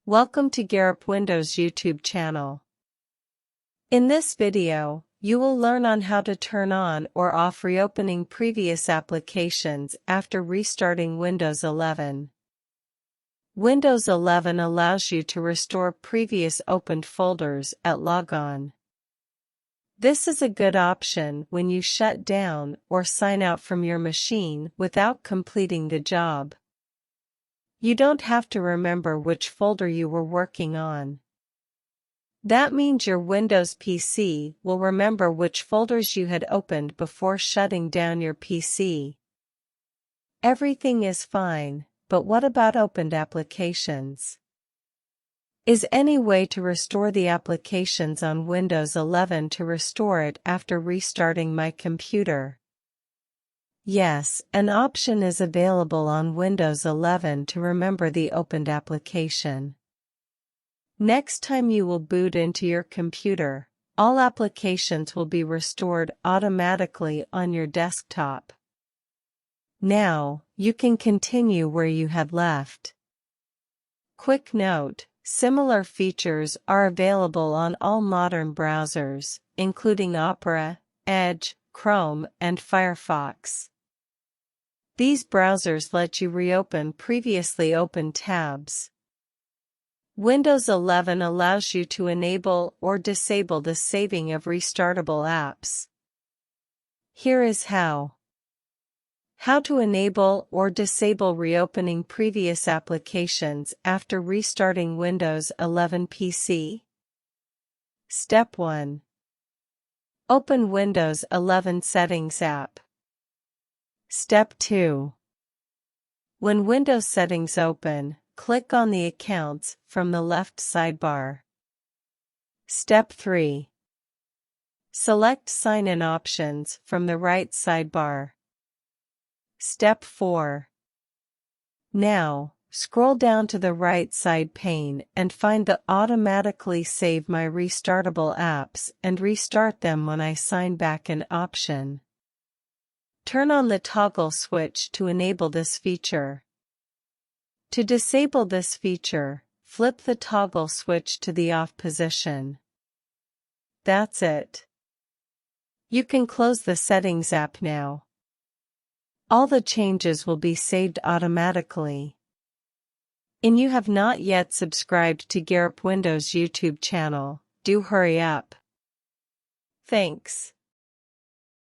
Welcome to GearUpWindows YouTube channel. In this video, you will learn on how to turn on or off reopening previous applications after restarting Windows 11. Windows 11 allows you to restore previous opened folders at Logon. This is a good option when you shut down or sign out from your machine without completing the job. You don't have to remember which folder you were working on. That means your Windows PC will remember which folders you had opened before shutting down your PC. Everything is fine, but what about opened applications? Is any way to restore the applications on Windows 11 to restore it after restarting my computer? Yes, an option is available on Windows 11 to remember the opened application. Next time you will boot into your computer, all applications will be restored automatically on your desktop. Now, you can continue where you had left. Quick note, similar features are available on all modern browsers, including Opera, Edge, Chrome, and Firefox. These browsers let you reopen previously opened tabs. Windows 11 allows you to enable or disable the saving of restartable apps. Here is how. How to enable or disable reopening previous applications after restarting Windows 11 PC. Step 1. Open Windows 11 Settings app. Step 2. When Windows Settings open, click on the Accounts from the left sidebar. Step 3. Select Sign-in options from the right sidebar. Step 4. Now, scroll down to the right side pane and find the Automatically Save My Restartable Apps and restart them when I sign back in option. Turn on the toggle switch to enable this feature. To disable this feature, flip the toggle switch to the off position. That's it. You can close the Settings app now. All the changes will be saved automatically. And you have not yet subscribed to GearUpWindows YouTube channel, do hurry up. Thanks.